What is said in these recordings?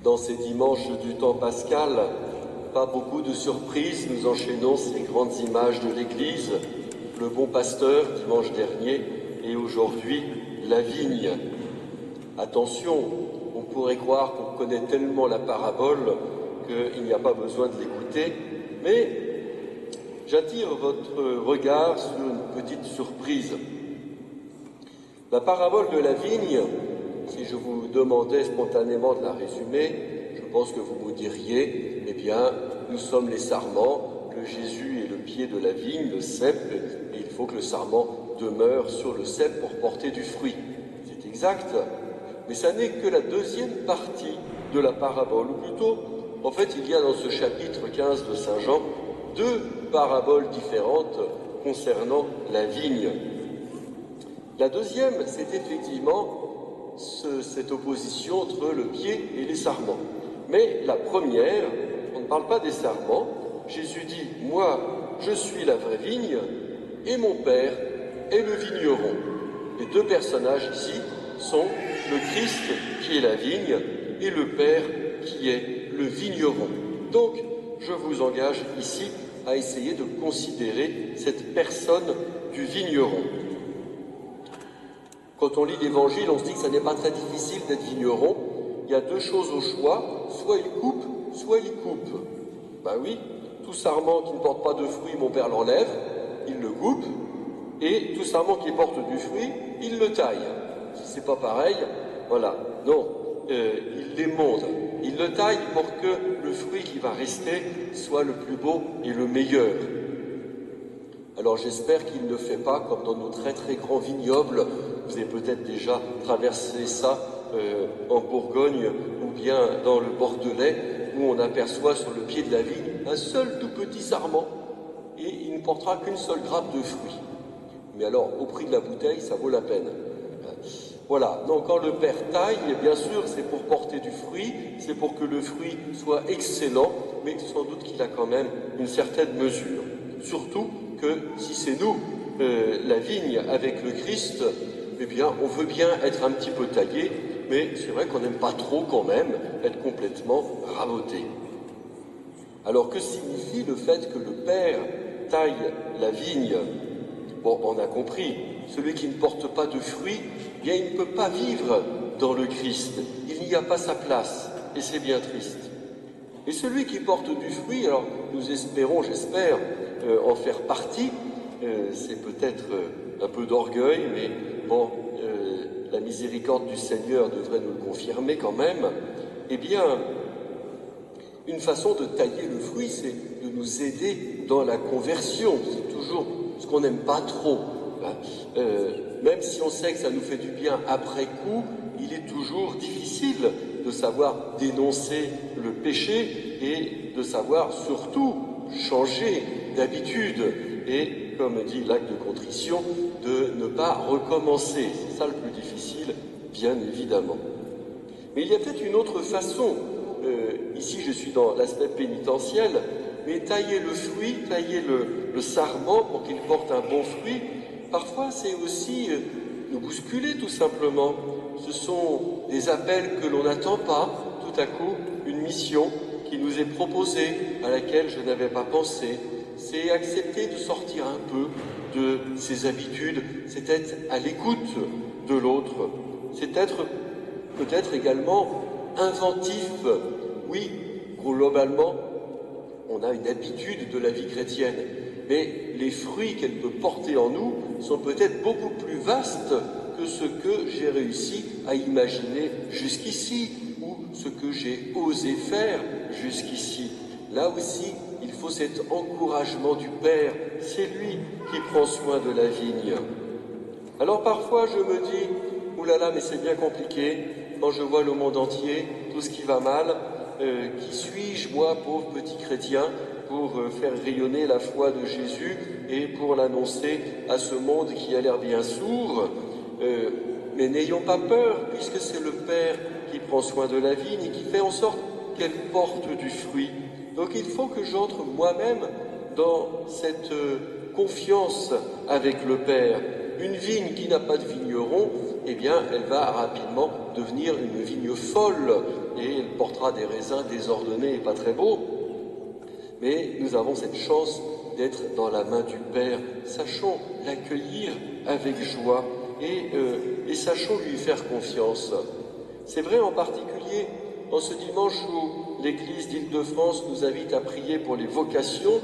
Dans ces dimanches du temps pascal, pas beaucoup de surprises, nous enchaînons ces grandes images de l'Église, le bon pasteur dimanche dernier et aujourd'hui la vigne. Attention, on pourrait croire qu'on connaît tellement la parabole qu'il n'y a pas besoin de l'écouter, mais j'attire votre regard sur une petite surprise. La parabole de la vigne, si je vous demandais spontanément de la résumer, je pense que vous me diriez, eh bien, nous sommes les sarments, que Jésus est le pied de la vigne, le cep, et il faut que le sarment demeure sur le cep pour porter du fruit. C'est exact, mais ça n'est que la deuxième partie de la parabole, ou plutôt, en fait, il y a dans ce chapitre 15 de Saint Jean deux paraboles différentes concernant la vigne. La deuxième, c'est effectivement cette opposition entre le pied et les sarments. Mais la première, on ne parle pas des sarments. Jésus dit « Moi, je suis la vraie vigne et mon Père est le vigneron ». Les deux personnages ici sont le Christ qui est la vigne et le Père qui est le vigneron. Donc, je vous engage ici à essayer de considérer cette personne du vigneron. Quand on lit l'Évangile, on se dit que ça n'est pas très difficile d'être vigneron. Il y a deux choses au choix, soit il coupe, soit il coupe. Ben oui, tout sarment qui ne porte pas de fruit, mon Père l'enlève, il le coupe, et tout sarment qui porte du fruit, il le taille. Si c'est pas pareil, voilà. Non, il l'émonde. Il le taille pour que le fruit qui va rester soit le plus beau et le meilleur. Alors j'espère qu'il ne fait pas comme dans nos très très grands vignobles. Vous avez peut-être déjà traversé ça en Bourgogne ou bien dans le Bordelais, où on aperçoit sur le pied de la vigne un seul tout petit sarment et il ne portera qu'une seule grappe de fruits. Mais alors, au prix de la bouteille, ça vaut la peine. Voilà, donc quand le Père taille, bien sûr, c'est pour porter du fruit, c'est pour que le fruit soit excellent, mais sans doute qu'il a quand même une certaine mesure. Surtout que si c'est nous, la vigne avec le Christ, eh bien, on veut bien être un petit peu taillé, mais c'est vrai qu'on n'aime pas trop quand même être complètement raboté. Alors que signifie le fait que le Père taille la vigne? Bon, on a compris, celui qui ne porte pas de fruits, eh bien, il ne peut pas vivre dans le Christ, il n'y a pas sa place, et c'est bien triste. Et celui qui porte du fruit, alors nous espérons, j'espère, en faire partie, c'est peut-être un peu d'orgueil, mais bon, la miséricorde du Seigneur devrait nous le confirmer quand même. Eh bien, une façon de tailler le fruit, c'est de nous aider dans la conversion. C'est toujours ce qu'on n'aime pas trop. Même si on sait que ça nous fait du bien après coup, il est toujours difficile de savoir dénoncer le péché et de savoir surtout changer d'habitude. Et, comme dit l'acte de contrition, de ne pas recommencer. C'est ça le plus difficile, bien évidemment. Mais il y a peut-être une autre façon. Ici, je suis dans l'aspect pénitentiel, mais tailler le fruit, tailler le sarment pour qu'il porte un bon fruit, parfois c'est aussi nous bousculer tout simplement. Ce sont des appels que l'on n'attend pas, tout à coup, une mission qui nous est proposée, à laquelle je n'avais pas pensé. C'est accepter de sortir un peu de ses habitudes, c'est être à l'écoute de l'autre, c'est être peut-être également inventif. Oui, globalement, on a une habitude de la vie chrétienne, mais les fruits qu'elle peut porter en nous sont peut-être beaucoup plus vastes que ce que j'ai réussi à imaginer jusqu'ici, ou ce que j'ai osé faire jusqu'ici. Là aussi, il faut cet encouragement du Père, c'est lui qui prend soin de la vigne. Alors parfois je me dis, oulala, mais c'est bien compliqué, quand je vois le monde entier, tout ce qui va mal, qui suis-je, moi, pauvre petit chrétien, pour faire rayonner la foi de Jésus et pour l'annoncer à ce monde qui a l'air bien sourd. Mais n'ayons pas peur, puisque c'est le Père qui prend soin de la vigne et qui fait en sorte qu'elle porte du fruit. Donc il faut que j'entre moi-même dans cette confiance avec le Père. Une vigne qui n'a pas de vigneron, eh bien, elle va rapidement devenir une vigne folle, et elle portera des raisins désordonnés et pas très beaux. Mais nous avons cette chance d'être dans la main du Père. Sachons l'accueillir avec joie et sachons lui faire confiance. C'est vrai en particulier en ce dimanche où l'Église d'Île-de-France nous invite à prier pour les vocations.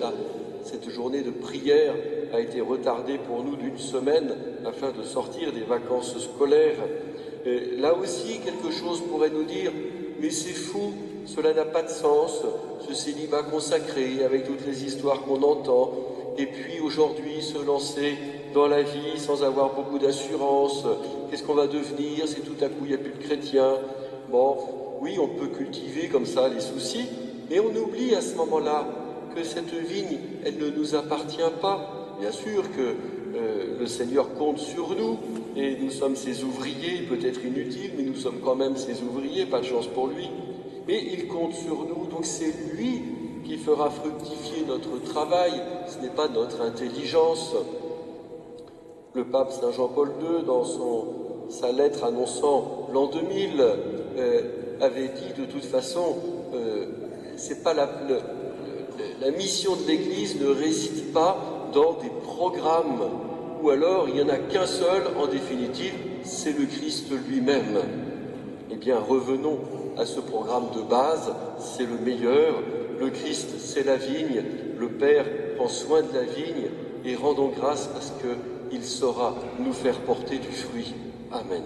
Cette journée de prière a été retardée pour nous d'une semaine afin de sortir des vacances scolaires. Là aussi, quelque chose pourrait nous dire « mais c'est fou, cela n'a pas de sens, ce célibat consacré avec toutes les histoires qu'on entend, et puis aujourd'hui se lancer dans la vie sans avoir beaucoup d'assurance, qu'est-ce qu'on va devenir si tout à coup il n'y a plus de chrétiens ?» Bon, oui, on peut cultiver comme ça les soucis, mais on oublie à ce moment-là que cette vigne, elle ne nous appartient pas. Bien sûr que le Seigneur compte sur nous, et nous sommes ses ouvriers, peut-être inutiles, mais nous sommes quand même ses ouvriers, pas de chance pour lui. Mais il compte sur nous, donc c'est lui qui fera fructifier notre travail, ce n'est pas notre intelligence. Le pape Saint Jean-Paul II, dans sa lettre annonçant l'an 2000, avait dit de toute façon, c'est pas la mission de l'Église ne réside pas dans des programmes, ou alors il n'y en a qu'un seul, en définitive, c'est le Christ lui-même. Eh bien, revenons à ce programme de base, c'est le meilleur. Le Christ, c'est la vigne, le Père prend soin de la vigne, et rendons grâce parce qu'il saura nous faire porter du fruit. Amen.